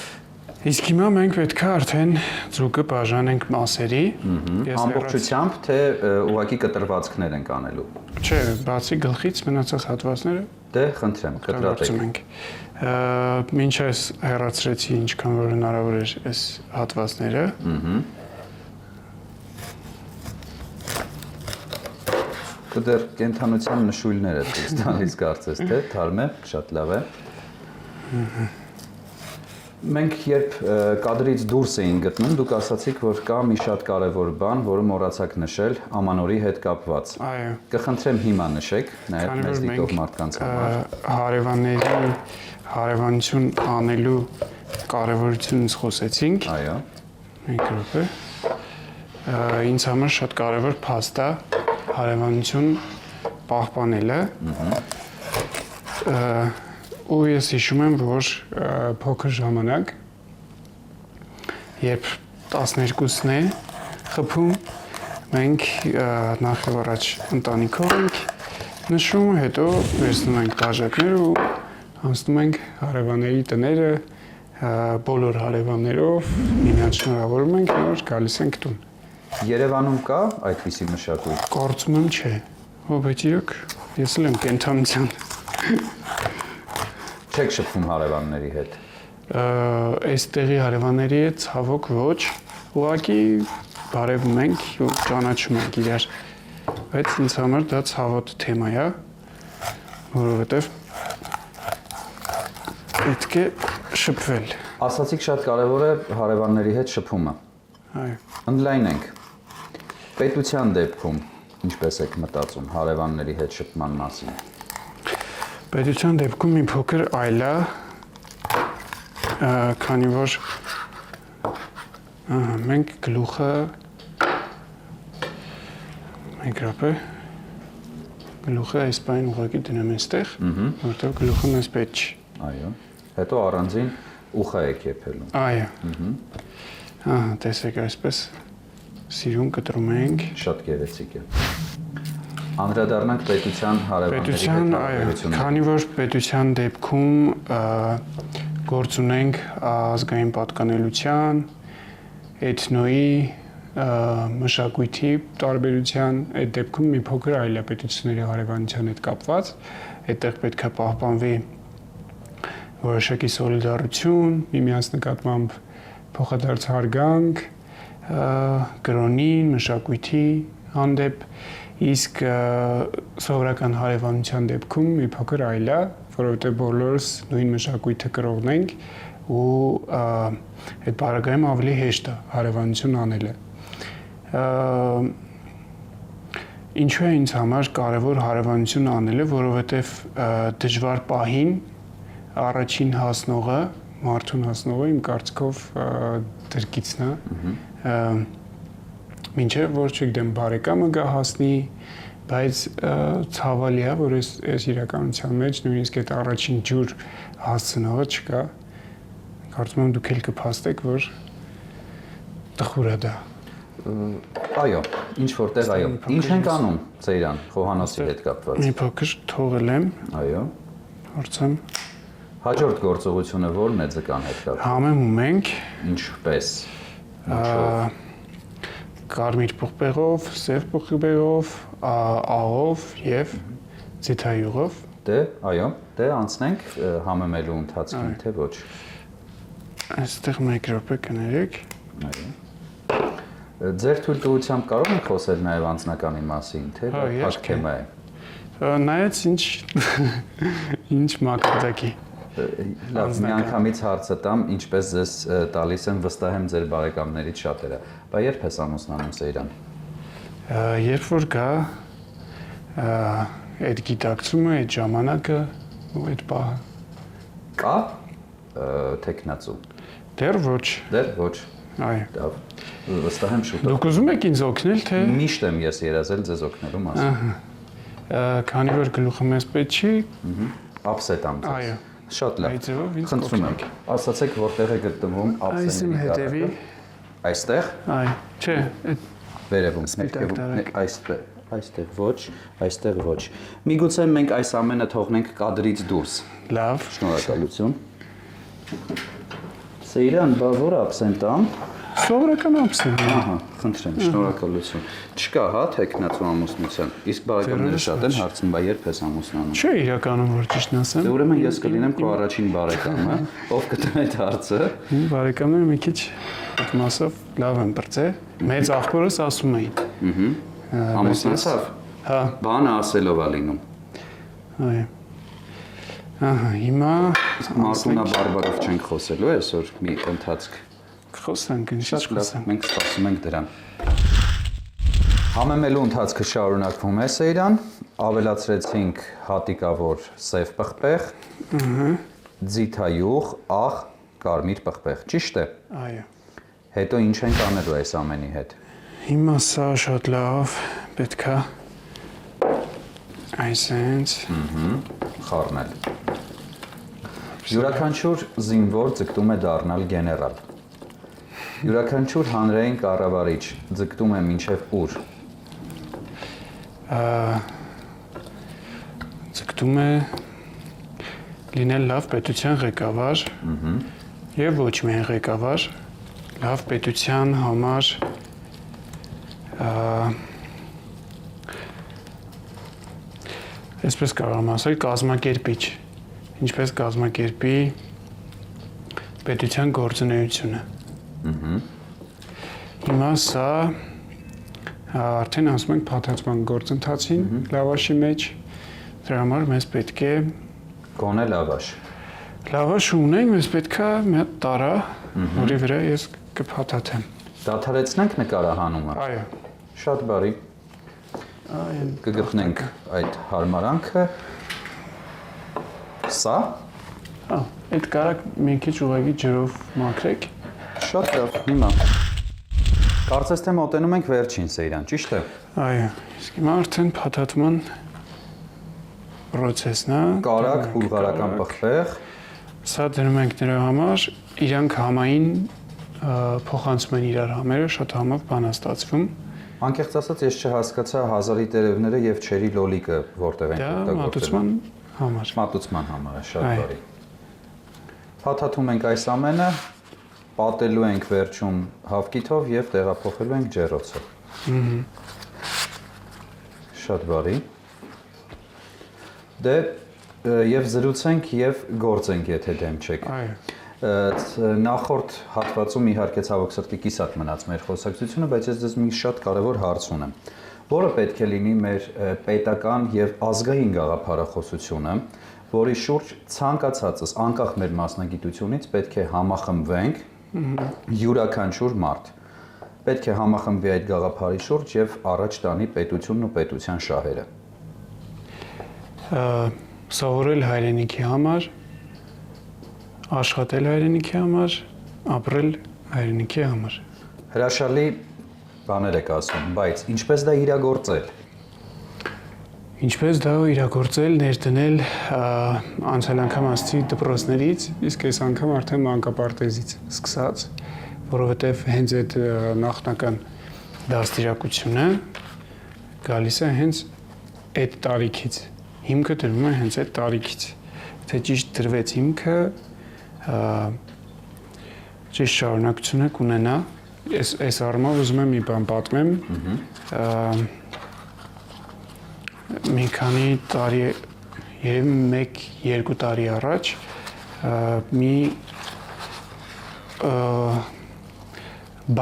S6: Իսկ հիմա մենք պետք է արդեն ձուկը բաժանենք մասերի։
S5: Ամբողջությամբ թե ուղղակի կտրվածքներ ենք անելու։
S6: Չէ, բացի գլխից մնացած հատվածները
S5: դե խնդրեմ, կտրատենք։
S6: Մինչ այս հեռացրեցի ինչքան որ հնարավոր էր այս հատվածները։
S5: Դեռ կենթանության նշույլները ցույց տալիս կարծես թե, թարմ է, շատ լավ է։ Մենք երբ կադրից դուրս էինք գտնում, դուք ասացիք, որ կա մի շատ կարևոր բան, որը մոռացաք նշել ամանորի հետ կապված։
S6: Այո։
S5: Կխնդրեմ հիմա նշեք, նաև մեզ դիտող մարդկանց համար։
S6: Հարևանների հարևանություն անելու կարևորությունից խոսեցինք։
S5: Այո։
S6: Մի րոպե։ Ինձ համար շատ կարևոր փաստ է հարևանություն պահպանելը։ Ու ես հիշում եմ, որ փոքր ժամանակ, երբ 12-ն է խփում, մենք նախ եւ առաջ ընտանիքով ենք նշում, հետո վերցնում ենք բաժակներ ու Անցնում ենք հարևանների տները, բոլոր հարևաններով միմյանց շնորհավորում ենք, նոր գալիս ենք տուն։
S5: Երևանում կա այդպիսի մշակույթ։
S6: Կարծում եմ չէ։ Բայց իրոք ես էլ եմ կենթանության։
S5: Չեք շփվում հարևանների հետ։
S6: Այստեղի հարևանների հետ ցավոք ոչ, ուղղակի բարևում ենք ու ճանաչում ենք իրար։ Բայց ինձ համար դա ցավոտ թեմա է, որովհետև պետք է շփվել։
S5: Ասացիք շատ կարևոր է հարևանների հետ շփումը։
S6: Այո։
S5: Ընդլայնենք։ Պետության դեպքում ինչպես եք մտածում հարևանների հետ շփման մասին։
S6: Պետության դեպքում մի փոքր այլ է, քանի որ մենք գլուխը այս բան ուղղակի դնում ենք այստեղ, որտեղ գլուխը մեզ պետք չի։
S5: Այո։ Հետո առանձին ուխա եք եփելու։
S6: Այո։ Տեսեք այսպես սիրուն կտրում ենք։
S5: Շատ գեղեցիկ է։ Անդրադառնանք պետության հարևանների հետ հարաբերություններին։
S6: Քանի որ պետության դեպքում գործ ունենք ազգային պատկանելության, էթնոյի, մշակույթի տարբերության, այդ դեպքում մի փոքր այլ է պետությունների հարևանության հետ կապված, այդտեղ պետք է պահպանվի որոշակի սոլիդարություն, միմյանց նկատմամբ փոխադարձ հարգանք, կրոնին, մշակույթի հանդեպ, իսկ սովորական հարևանության դեպքում մի փոքր այլ է, որովհետև բոլորս նույն մշակույթը կրողն ենք ու այդ բaragայում ավելի հեշտ է հարևանություն անելը։ Ինչու է ինձ համար կարևոր հարևանություն անելը, որովհետև դժվար պահին առաջին հասնողը, մարդուն հասնողը իմ կարծիքով դրկիցն է, մինչև որ չգիտեմ բարեկամը գա հասնի, բայց ցավալի է, որ այս իրականության մեջ նույնիսկ այդ առաջին ջուր հասցնողը չկա։ Կարծում եմ դուք էլ կփաստեք, որ տխուր է դա։
S5: Այո, ինչ որտեղ այո։ Ինչ ենք անում, Ծեյրան, Խոհանոցի հետ կապված։
S6: Մի փոքր թողել եմ։
S5: Այո։
S6: Փորձեմ։
S5: Հաջորդ գործողությունը ո՞րն է ձկան հետ կապված։
S6: Համեմում ենք։
S5: Ինչպես։
S6: Կարմիր պղպեղով, սև պղպեղով, աղով եւ ձիթայուղով։
S5: Դե, այո, դե անցնենք համեմելու ընթացքին, թե ոչ։
S6: Այստեղ 1 րոպե կներեք։
S5: Այո։ Ձեր թույլտվությամբ կարող ենք խոսել նաև անձնականի մասին, թե փակ թեմա է։
S6: Նայած ինչ մակարդակի։
S5: Լավ, միանգամից հարցը տամ, ինչպես ձեզ տալիս եմ, վստահ եմ ձեր բարեկամներից շատերը։ Բայց երբ ես ամուսնանում, Սեյրան։
S6: Երբ որ գա այդ գիտակցումը, այդ ժամանակը ու այդ պահը։
S5: Կա տեխնացու։
S6: Դեռ ոչ։
S5: Դեռ ոչ։
S6: Այո։
S5: Լավ, վստահ եմ շուտով։
S6: Դուք ուզում եք ինձ օգնել, թե։
S5: Միշտ եմ ես երազել ձեզ օգնելու մասին։
S6: Քանի որ գլուխը մեզ պետք չի։
S5: Ափսետ ամ ձեզ։
S6: Այո։
S5: Շատ լավ։
S6: Այդ ձևով ինձ
S5: խնդրում եմ։ Ասացեք որտեղ է գտնվում ափսեների
S6: հետևի։
S5: Այստեղ։
S6: Այո, չէ, այդ
S5: վերևում, ներքևում, այստեղ ոչ, այստեղ ոչ։ Միգուցե մենք այս ամենը թողնենք կադրից դուրս։
S6: լավ։
S5: Շնորհակալություն։ Սեյրան, բա որ ափսենտ ամ։
S6: Սովորական ափսենտ։
S5: Ահա, խնդրեմ, շնորհակալություն։ Չկա, հա, տեխնացու ամուսնության։ Իսկ բարեկամները շատ են հարցնում, բա երբ ես ամուսնանում։
S6: Չէ, իրականում որ ճիշտն ասեմ։
S5: Դե ուրեմն ես կլինեմ քո առաջին բարեկամը, ով կտա այդ հարցը։
S6: Իմ բարեկամները մի քիչ այդ մասով լավ են բրծե։ Մեծ աղբորս ասում էին։
S5: Ամուսնացավ։
S6: Հա։
S5: Բանը ասելով է լինում։
S6: Այո։ Ահա, հիմա
S5: Մարտունա բարբարով չենք խոսելու այսօր մի ընթացք։
S6: Խոսանք, ինչ
S5: Շատ լավ,
S6: խոսանք։
S5: մենք սպասում ենք դրան։ Համեմելու ընթացքը շարունակվում է, Սեյրան, ավելացրեցինք հատիկավոր սև պղպեղ, ձիթայուղ, աղ, կարմիր պղպեղ, ճիշտ է։
S6: Այո։
S5: Հետո ինչ ենք անելու այս ամենի հետ։
S6: Հիմա սա շատ լավ, պետքա այսենց
S5: Խառնել։ Յուրաքանչյուր զինվոր ձգտում է դառնալ գեներալ։ Յուրաքանչյուր հանրային կառավարիչ ձգտում է մինչև ուր։
S6: ձգտում է լինել լավ պետության ղեկավար եւ ոչ միայն ղեկավար, լավ պետության համար այսպես կարող եմ ասել կազմակերպիչ, ինչպես կազմակերպի պետության գործունեությունը։ Հիմա սա արդեն ասում ենք փաթաթման գործընթացին լավաշի մեջ, դրա համար մեզ պետք է
S5: Գոնե լավաշ։
S6: Լավաշ ունենք, մեզ պետք է մի հատ տարա, որի վրա ես կփաթաթեմ։
S5: Դադարեցնենք նկարահանումը։
S6: Այո։
S5: Շատ բարի։ Կգտնենք այդ հարմարանքը։ Սա։
S6: Այդ կարակ մի քիչ ուղղակի ջրով մաքրեք։
S5: Շատ լավ, հիմա։ Կարծես թե մոտենում ենք վերջին Սեյրան, ճիշտ է։
S6: Այո, իսկ հիմա արդեն փաթաթման process-ն է։
S5: Կարակ, բուլղարական պղպեղ։
S6: Սա դնում ենք նրա համար, իրանք համային փոխանցում են իրար համերը, շատ համով բան է ստացվում։
S5: Անկեղծ ասած, ես չհասկացա հազարի տերևները եւ չերի լոլիկը որտեղ են
S6: օգտագործել։ Դա մատուցման համար։
S5: Մատուցման համար է, շատ բարի։ Փաթաթում ենք այս ամենը, պատելու ենք վերջում հավկիթով եւ տեղափոխելու ենք ջեռոցը։ Շատ բարի։ Դե եւ զրուցենք եւ գործենք, եթե դեմ չեք։
S6: Այո։
S5: Նախորդ հատվածում իհարկե ցավոք սրտի կիսատ մնաց մեր խոսակցությունը, բայց ես ձեզ մի շատ կարևոր հարց ունեմ, որը պետք է լինի մեր պետական եւ ազգային գաղափարախոսությունը, որի շուրջ ցանկացածս անկախ մեր մասնագիտությունից պետք է համախմբվենք յուրաքանչյուր մարդ։ Պետք է համախմբվի այդ գաղափարի շուրջ եւ առաջ տանի պետությունն ու պետության շահերը։
S6: Սովորել հայրենիքի համար, աշխատել հայրենիքի համար, ապրել հայրենիքի համար։
S5: Հրաշալի բաներ եք ասում, բայց ինչպես դա իրագործել։
S6: Ինչպես դա իրագործել, ներդնել անցյալ անգամ ասացի դպրոցներից, իսկ այս անգամ արդեն մանկապարտեզից սկսած, որովհետև հենց այդ նախնական դաստիարակությունը գալիս է հենց այդ տարիքից։ Հիմքը դրվում է հենց այդ տարիքից։ Թե ճիշտ դրվեց հիմքը, ճիշտ շարունակությունը կունենա։ Այս առումով ուզում եմ մի բան պատմեմ։ Մի քանի տարի, երևի 1-2 տարի առաջ մի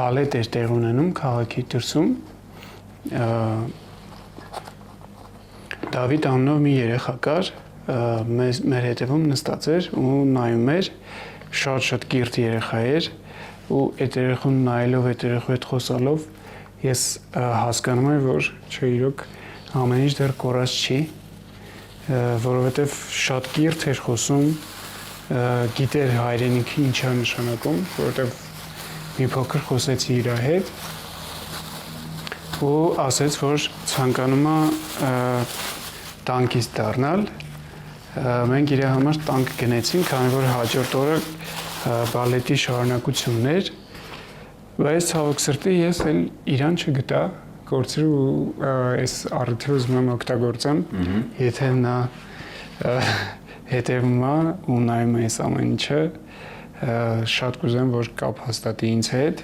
S6: բալետ էր տեղ ունենում քաղաքի դրսում։ Դավիթ անունով մի երեխա կար, մեր հետևում նստած էր ու նայում էր, շատ կիրթ երեխա էր ու այդ երեխուն նայելով, այդ երեխու հետ խոսալով ես հասկանում եմ, որ չէ իրոք ամեն ինչ դեռ կորած չի, որովհետև շատ կիրթ էր խոսում, գիտեր հայրենիքը ինչ է նշանակում, որովհետև մի փոքր խոսեցի իր հետ ու ասեց, որ ցանկանում է տանկիստ դառնալ, մենք իր համար տանկ գնեցինք, քանի որ հաջորդ օրը բալետի շարունակությունն էր, բայց ցավոք սրտի ես էլ իրան չգտա, գործեր ու այս առիթը ուզում եմ օգտագործեմ, եթե նա հետևում է ու նայում է այս ամեն ինչը, շատ կուզեմ, որ կապ հաստատի ինձ հետ,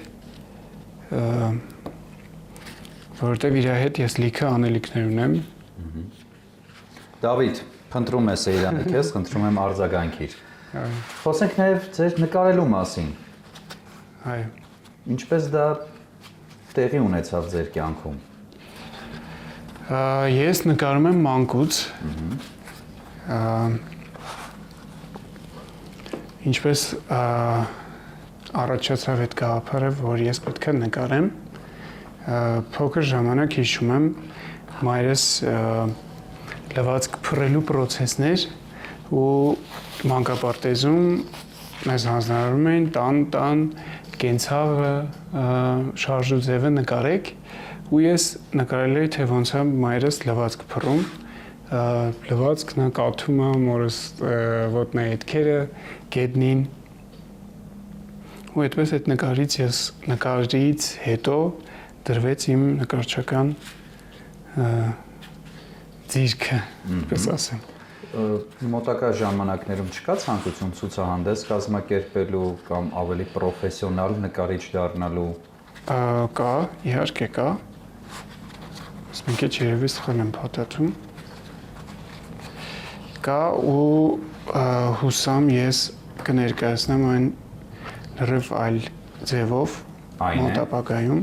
S6: որովհետև իր հետ ես լիքը անելիքներ ունեմ։
S5: Դավիթ, խնդրում ես Սեյրանի քեզ, խնդրում եմ արձագանքիր։ Խոսենք նաև ձեր նկարելու մասին։
S6: Այո։
S5: Ինչպես դա տեղի ունեցավ ձեր կյանքում։
S6: Ես նկարում եմ մանկուց։ Ինչպես առաջացավ այդ գաղափարը, որ ես պետք է նկարեմ, փոքր ժամանակ հիշում եմ մայրս լվացք փռելու process-ներ ու մանկապարտեզում մեզ հանձնարարում էին տան կենցաղը շարժուձևը նկարեք ու ես նկարել էի թե ոնց է մայրս լվացք փռում լվացքն է կաթում է մորս ոտնայետքերը գետնին ու այդպես այդ նկարից հետո դրվեց իմ նկարչական ձիրքը, պես ասեմ։
S5: Մոտակա ժամանակներում չկա ցանկություն ցուցահանդես կազմակերպելու կամ ավելի պրոֆեսիոնալ նկարիչ դառնալու։
S6: Կա, իհարկե կա։ Մենք երևի սխալ եմ փաթաթում։ Կա ու հուսամ ես կներկայացնեմ այն լրիվ այլ ձևով մոտապակայում։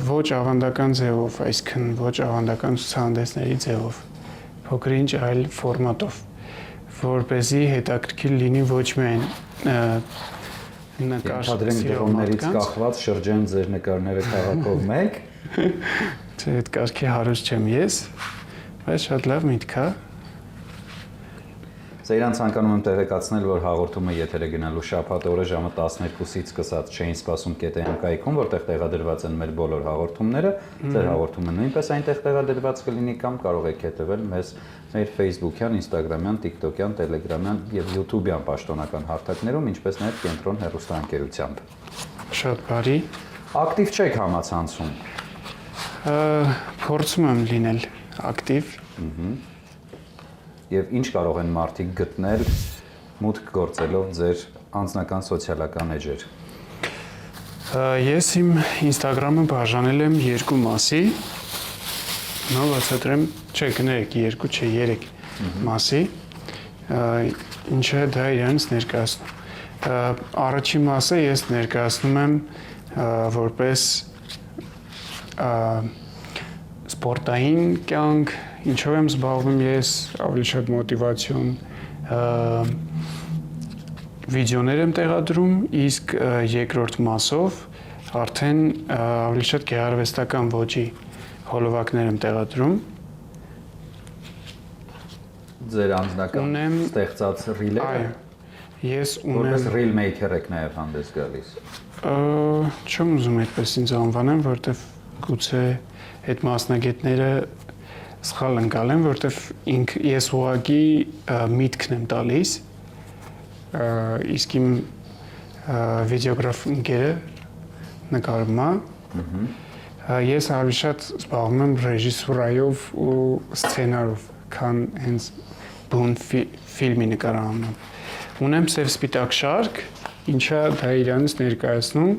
S6: Ոչ ավանդական ձևով, այսինքն ոչ ավանդական ցուցահանդեսների ձևով, փոքր-ինչ այլ ֆորմատով, որպեսզի հետաքրքիր լինի ոչ միայն նկար
S5: դրոններից կախված շրջեն ձեր նկարները քաղաքով մեկ։
S6: Չէ, այդ կարգի հարուստ չեմ ես, բայց շատ լավ միտք է։
S5: Սեյրան ցանկանում եմ տեղեկացնել, որ հաղորդումը եթեր է գնալու շաբաթ օրը ժամը 12-ից սկսած չէին սպասում ԿՏՄ կայքում, որտեղ տեղադրված են մեր բոլոր հաղորդումները։ Ձեր հաղորդումը նույնպես այնտեղ տեղադրված կլինի կամ կարող եք հետևել մեզ մեր Facebook-յան, Instagram-յան, TikTok-յան, Telegram-յան եւ YouTube-յան պաշտոնական հարթակներում, ինչպես նաեւ կենտրոն հեռուստաընկերությամբ։
S6: Շատ բարի։
S5: Ակտիվ չեք համացանցում։
S6: Փորձում եմ լինել ակտիվ։
S5: Եվ ինչ կարող են մարդիկ գտնել մուտք գործելով ձեր անձնական սոցիալական էջեր։
S6: Ես իմ Instagram-ը բաժանել եմ երկու մասի։ Նո բացատրեմ, չէ, կներեք, երկու չէ, 3 մասի։ Ինչը դա իրանց ներկայացնում։ Առաջին մասը ես ներկայացնում եմ որպես սպորտային կյանք, ինչով եմ զբաղվում ես, ավելի շատ մոտիվացիոն վիդեոներ եմ տեղադրում, իսկ երկրորդ մասով արդեն ավելի շատ գեղարվեստական ոճի հոլովակներ եմ տեղադրում։
S5: Ձեր անձնական ստեղծած ռիլը։
S6: Այո։ Ես ունեմ
S5: որպես reel maker եք նաև հանդես գալիս։
S6: Չեմ ուզում այդպես ինձ անվանեմ, որովհետև գուցե այդ մասնագետները սխալ ընկալեն, որովհետև ես ուղղակի միտքն եմ տալիս, իսկ իմ վիդեոգրաֆ ընկերը նկարում է, ես ավելի շատ զբաղվում եմ ռեժիսուրայով ու սցենարով, քան հենց բուն ֆիլմի նկարահանումով։ Ունեմ սև սպիտակ շարք, ինչը դա իրանից ներկայացնում։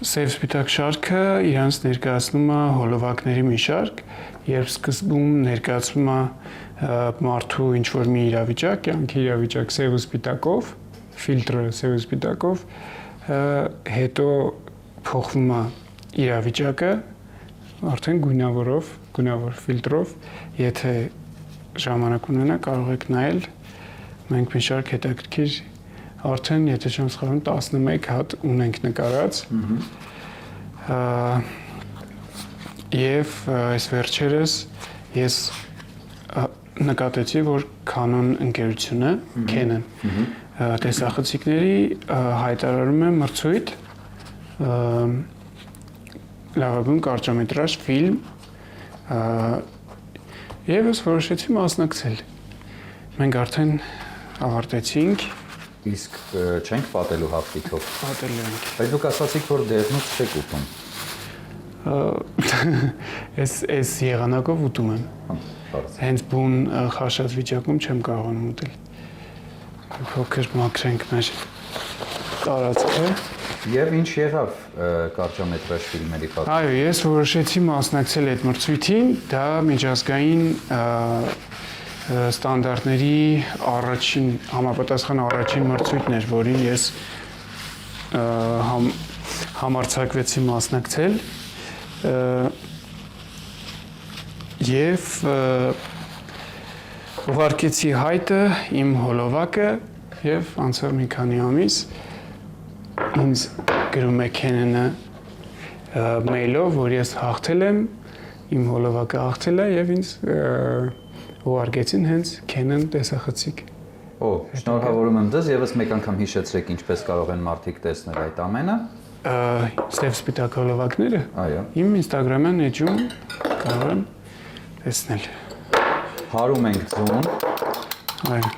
S6: Սև սպիտակ շարքը իրանց ներկայացնում է հոլովակների մի շարք, երբ սկզբում ներկայացվում է մարդու ինչ-որ մի իրավիճակ, կյանքի իրավիճակ սև ու սպիտակով, ֆիլտրը սև ու սպիտակով, հետո փոխվում է իրավիճակը, արդեն գունավոր ֆիլտրով, եթե ժամանակ ունենա կարող եք նայել, մենք մի շարք հետաքրքիր արդեն, եթե չեմ սխալվում, 11 հատ ունենք նկարած։ Եվ այս վերջերս ես նկատեցի, որ Canon ընկերությունը, Canon, տեսախցիկների հայտարարում է մրցույթ լավագույն կարճամետրաժ ֆիլմ, եւ ես որոշեցի մասնակցել։ Մենք արդեն ավարտեցինք։
S5: Իսկ չենք պատելու հապտիկով։
S6: Պատելու ենք։
S5: Բայց դուք ասացիք, որ դեղնուց չեք ուտում։
S6: Այս եղանակով ուտում եմ։ Հենց բուն խաշած վիճակում չեմ կարողանում ուտել։ Փոքր մաքրենք մեր տարածքը։
S5: Եվ ինչ եղավ կարճամետրաժ ֆիլմերի պատմում։
S6: Այո, ես որոշեցի մասնակցել այդ մրցույթին, դա միջազգային ստանդարտների համապատասխան առաջին մրցույթն էր, որին ես համարձակվեցի մասնակցել եւ ուղարկեցի հայտը իմ հոլովակը եւ անցավ մի քանի ամիս ինձ գրում է Canon-ը մեյլով, որ ես հաղթել եմ, իմ հոլովակը հաղթել է եւ ինձ ուղարկեցին հենց Canon տեսախցիկ։
S5: Շնորհավորում եմ ձեզ, եւս մեկ անգամ հիշեցրեք ինչպես կարող են մարդիկ տեսնել այդ ամենը։
S6: Սև սպիտակ հոլովակները։
S5: Այո։
S6: Իմ Instagram-յան էջում կարող են տեսնել։
S5: Հարում ենք ձուն։
S6: Այո։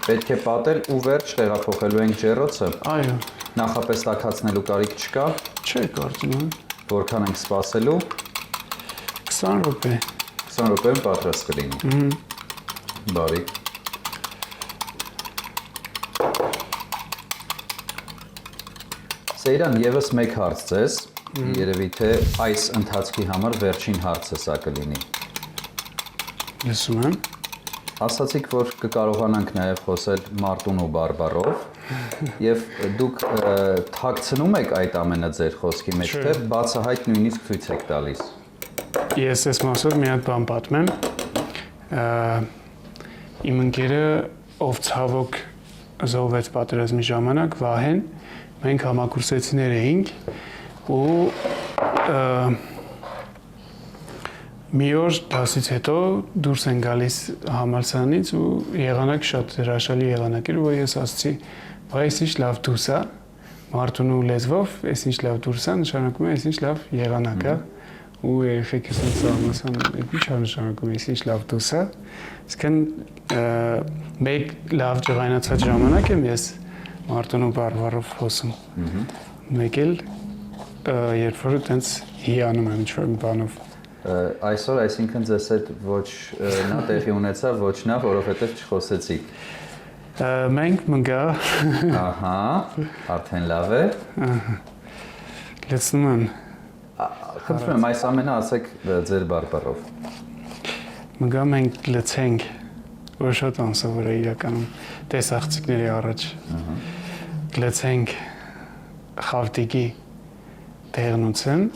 S5: Պետք է պատել ու վերջ տեղափոխելու ենք ջեռոցը։
S6: Այո։
S5: Նախապես տաքացնելու կարիք չկա։
S6: Չէ, կարծում եմ։
S5: Որքան ենք սպասելու։
S6: 20 րոպե։
S5: 20 րոպեում պատրաստ կլինի։ Բարի։ Սեյրան, եւս մեկ հարց ձեզ, երևի թե այս ընթացքի համար վերջին հարցը սա կլինի։
S6: Լսում եմ։
S5: Ասացիք, որ կկարողանանք նաև խոսել Մարտունու բարբառով եւ դուք թաքցնում եք այդ ամենը ձեր խոսքի մեջ, թե բացահայտ նույնիսկ ցույց եք տալիս։
S6: Ես այս մասով մի հատ բան պատմեմ։ Իմ ընկերը, ով ցավոք զոհվեց պատերազմի ժամանակ, Վահեն, մենք համակուրսեցիներ էինք ու մի օր դասից հետո դուրս են գալիս համալսարանից ու եղանակ շատ հրաշալի եղանակ էր, որ ես ասացի, «Բայ այս ինչ լավ դուրս է», Մարտունու լեզվով, «Այս ինչ լավ դուրս է» նշանակում է «Այս ինչ լավ եղանակ է» ու երեխեքս ինձ համասան, «Ինչ է նշանակում «Այս ինչ լավ դուրս է»»։ Իսկն մեկ լավ ջղայնացած ժամանակ եմ ես Մարտունու բարբառով խոսում։ Մեկ էլ երբ որ տենց հիանում եմ ինչ-որ բանով։
S5: Այսօր այսինքն ձեզ հետ ոչ նա տեղի ունեցավ, ոչ նա, որովհետև չխոսեցիք։
S6: Մենք մգա։
S5: Ահա, արդեն լավ է։
S6: Լցնում եմ։
S5: Խնդրում եմ, այս ամենը ասեք ձեր բարբառով։
S6: Մգա մենք լցենք, որ շատ անսովոր է իրականում տեսախցիկների առաջ։ Լցենք խավտիկի տեղնուցեն։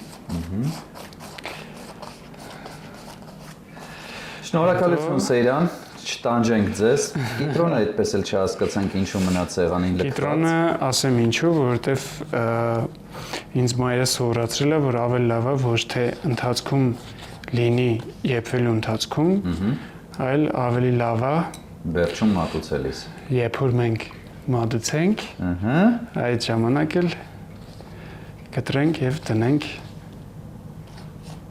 S5: Շնորհակալություն Սեյրան, չտանջենք ձեզ։ Կիտրոնը այդպես էլ չհասկացանք ինչու մնաց սեղանին լքված։
S6: Կիտրոնը ասեմ ինչու, որովհետև ինձ մայրը սովորացրել է, որ ավելի լավ է ոչ թե ընթացքում լինի եփվելու ընթացքում, այլ ավելի լավ է
S5: վերջում մատուցելիս։
S6: Երբ որ մենք մատուցենք, այդ ժամանակ էլ կտրենք եւ տնենք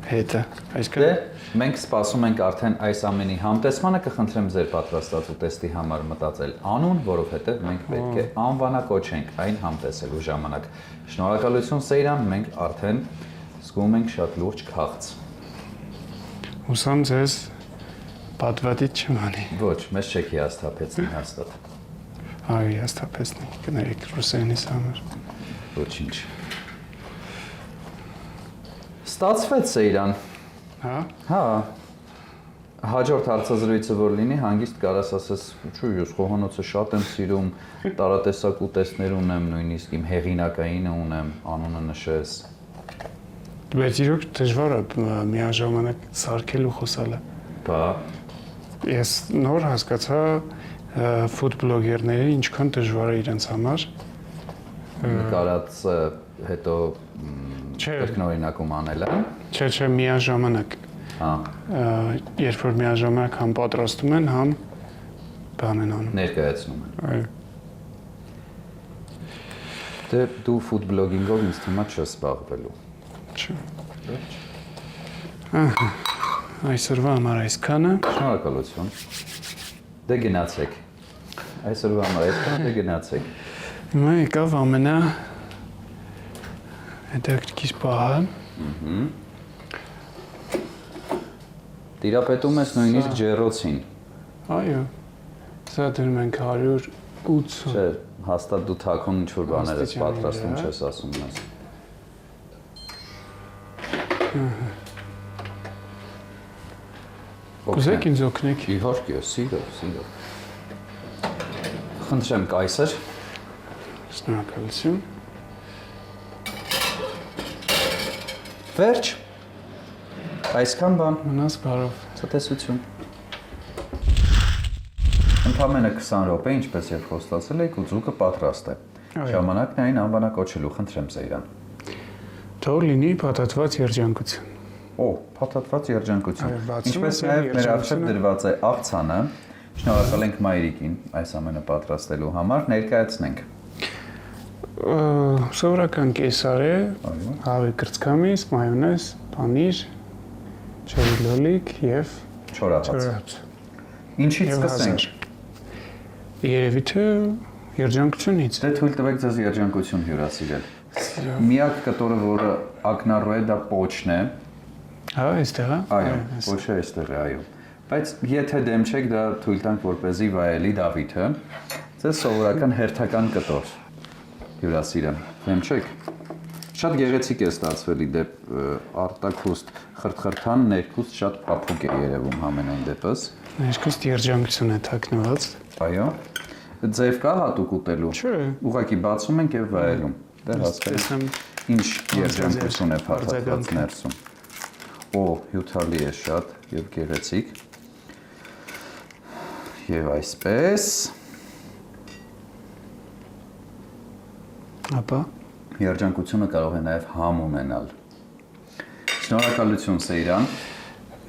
S6: հետը։ Այսինքն
S5: մենք սպասում ենք արդեն այս ամենի համտեսմանը, կխնդրեմ ձեր պատրաստած ուտեստի համար մտածել անուն, որովհետև մենք պետք է անվանակոչենք այն համտեսելու ժամանակ։ Շնորհակալություն Սեյրան, մենք արդեն զգում ենք շատ լուրջ քաղց։
S6: Հուսամ ձեզ պատվատից չմանի։
S5: Ոչ, մեզ չեք հիասթափեցնի հաստատ։
S6: Այո, հիասթափեցնի, կներեք ռուսերենից համար։
S5: Ոչինչ։ Ստացվեց Սեյրան։ Հա։ Հաջորդ հարցազրույցը որ լինի, հանգիստ կարաս ասես, չու, ես խոհանոցը շատ եմ սիրում, տարատեսակ ուտեստներ ունեմ, նույնիսկ իմ հեղինակայինը ունեմ, անունը նշես։
S6: Բայց իրոք դժվար է միաժամանակ սարքել ու խոսալը։
S5: Բա։
S6: Ես նոր հասկացա ֆուդ-բլոգերները ինչքան դժվար է իրենց համար։
S5: Նկարած հետո կրկնօրինակում անելը։
S6: Չէ, միաժամանակ։ Երբ որ միաժամանակ համ պատրաստում են, համ բան են անում։
S5: Ներկայացնում են։
S6: Այո։
S5: Դե դու ֆուդ բլոգինգով ինձ թվում է չես զբաղվելու։
S6: Չէ։ Այսօրվա համար այսքանը։
S5: Շնորհակալություն։ Դե գնացեք։ Այսօրվա համար այսքանը, դե գնացեք։
S6: Հիմա եկավ ամենա հետաքրքիր պահը։
S5: Տիրապետում ես նույնիսկ ջեռոցին։
S6: Այո։ Սա դնում ենք 180։
S5: Չէ, հաստատ դու թաքուն ինչ-որ բաներ ես պատրաստում չես ասում մեզ։
S6: Կուզեք ինձ օգնեք։
S5: Իհարկե, սիրով։ Խնդրեմ կայսր։
S6: Շնորհակալություն։
S5: Վերջ։ Այսքան բան։
S6: Մնաս բարով։
S5: Ցտեսություն։ Ընդամենը 20 րոպե, ինչպես եւ խոստացել եք, ուծուկը պատրաստ է։ Ժամանակն այն անվանակոչելու, խնդրեմ Սեյրան։
S6: Թող լինի փաթաթված երջանկություն։
S5: Օ, փաթաթված երջանկություն։ Ինչպես նաեւ մեր արժեք դրված է աղցանը, շնորհակալ ենք Մայրիկին այս ամենը պատրաստելու համար, ներկայացնենք։
S6: Սովորական կեսարե, հավի կրծքամիս, մայոնեզ, պանիր, չերի լոլիկ եւ
S5: չորահաց։ Ինչից սկսենք։
S6: Երևի թե երջանկությունից։
S5: Դե թույլ տվեք ձեզ երջանկություն հյուրասիրել։ Միակ կտորը, որը ակնառու է, դա պոչն է։
S6: Հա, այստեղ է։
S5: Այո, ոչ այստեղ է, այո։ Բայց եթե դեմ չեք, դա թույլ տանք, որպեսզի վայելի Դավիթը, ձեզ սովորական հերթական կտոր հյուրասիրեմ։ Դեմ չեք։ Շատ գեղեցիկ է ստացվել իդեպ արտաքուստ խրթխրթան, ներքուստ շատ փափուկ է երևում համենայն դեպս։
S6: Ներքուստ երջանկություն է թաքնված։
S5: Այո։ Ձև կա հատուկ ուտելու։
S6: Չէ։
S5: Ուղղակի բացում ենք եւ վայելում։ Դե հասկացա։ Ինչ երջանկություն է փաթաթված ներսում։ Օ, հյութալի է շատ եւ գեղեցիկ։ Եվ այսպես։
S6: Ապա
S5: Երջանկությունը կարող է նաև համ ունենալ։ Շնորհակալություն Սեյրան։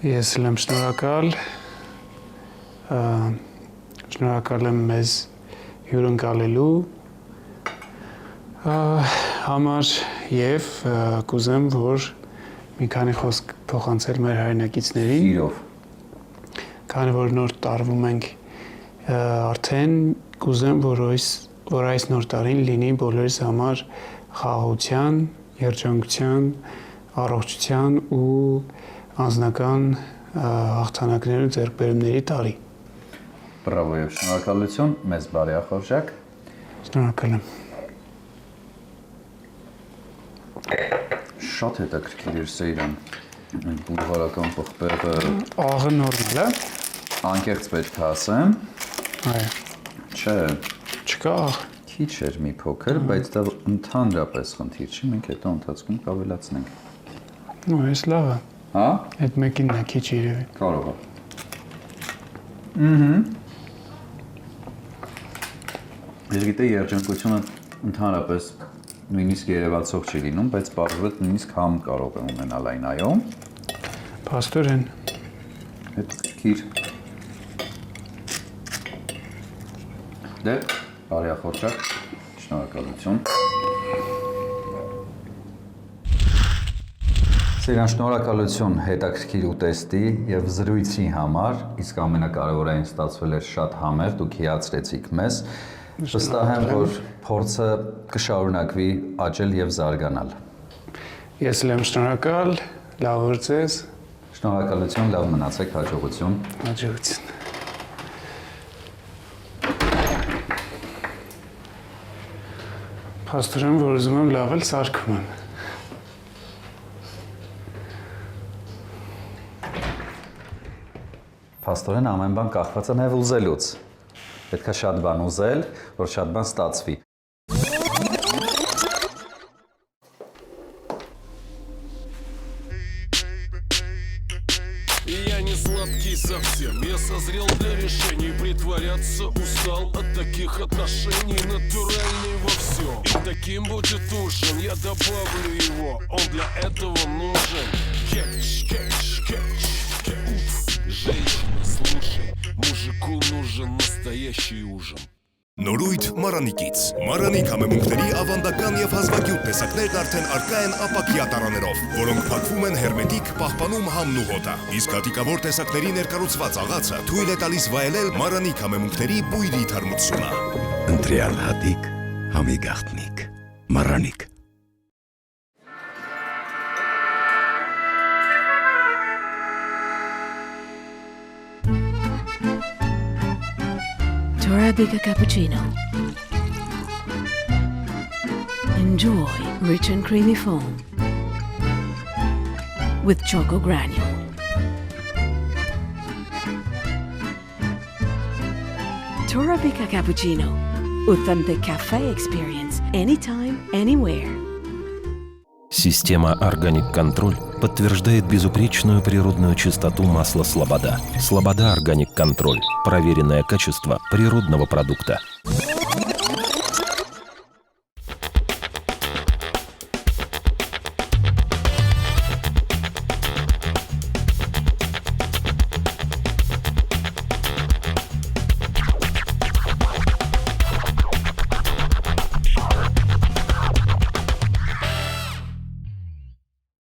S6: ես էլ եմ շնորհակալ։ Շնորհակալ եմ մեզ հյուրընկալելու համար եւ կուզեմ, որ մի քանի խոսք փոխանցել մեր հայրենակիցներին։
S5: Իրով։
S6: Քանի որ նոր տարվում ենք արդեն կուզեմ, որ այս նոր տարին լինի բոլորիս համար խաղաղության, երջանկության, առողջության ու անձնական հաղթանակների ու ձեռքբերումների տարի։
S5: Բրավո եւ շնորհակալություն, մեզ բարեախորժակ։
S6: Շնորհակալ եմ։
S5: Շատ հետաքրքիր էր Սեյրան։ Այն բուլղարական պղպեղը
S6: Աղը նորմալ է։
S5: անկեղծ պետք է ասեմ։
S6: Այո։
S5: Չէ,
S6: Չկա աղ։
S5: քիչ էր մի փոքր, բայց դա ընդհանրապես խնդիր չի, մենք հետո ընթացքում կավելացնենք։
S6: Ու էս լավ է։
S5: Հա։
S6: Այդ մեկինն է քիչ երևի։
S5: Կարող է։ Ես գիտեի երջանկությունը ընդհանրապես նույնիսկ երևացող չի լինում, բայց պարզվեց նույնիսկ համ կարող է ունենալ այն, այո։
S6: Փաստորեն։
S5: Հետաքրքիր։ Դե, բարեախորժակ, շնորհակալություն։ Սեյրան, շնորհակալություն հետաքրքիր ուտեստի եւ զրույցի համար, իսկ ամենակարևորը ստացվել էր շատ համեղ, դուք հիացրեցիք մեզ։ Վստահ եմ, որ փորձը կշարունակվի աճել եւ զարգանալ։
S6: Ես էլ եմ շնորհակալ, լավ օր ձեզ։
S5: Շնորհակալություն, լավ մնացեք, հաջողություն։
S6: Հաջողություն։ Փաստորեն, որ ուզում եմ լավ էլ սարքում եմ։
S5: Փաստորեն ամեն բան կախված է նաև ուզելուց։ Պետք է շատ բան ուզել, որ շատ բան ստացվի։
S4: Я не сладкий совсем, я созрел для решений. Притворяться устал от таких отношений. Натуральный во всем, и таким будет ужин. Я добавлю его, он для этого нужен. Кетч, кетч, кетч, кетч. Женщина, слушай, мужику нужен настоящий ужин.
S2: Նորույթ Մարանիկից։ Մարանիկ համեմունքների ավանդական եւ հազվագյուտ տեսակներն արդեն առկա են ապակյա տարաներով, որոնք փակվում են հերմետիկ, պահպանում համն ու հոտը։ Իսկ հատիկավոր տեսակների ներկառուցված աղացը թույլ է տալիս վայելել Մարանիկ համեմունքների բույրի թարմությունը։
S3: Ընտրյալ հատիկ, համի գաղտնիք, Մարանիկ։
S8: Arabica cappuccino. Enjoy rich and creamy foam with choco granule. Arabica cappuccino. Authentic cafe experience anytime, anywhere.
S9: Система Organic Control подтверждает безупречную природную чистоту масла Слобода. Слобода Organic Control. Проверенное качество природного продукта.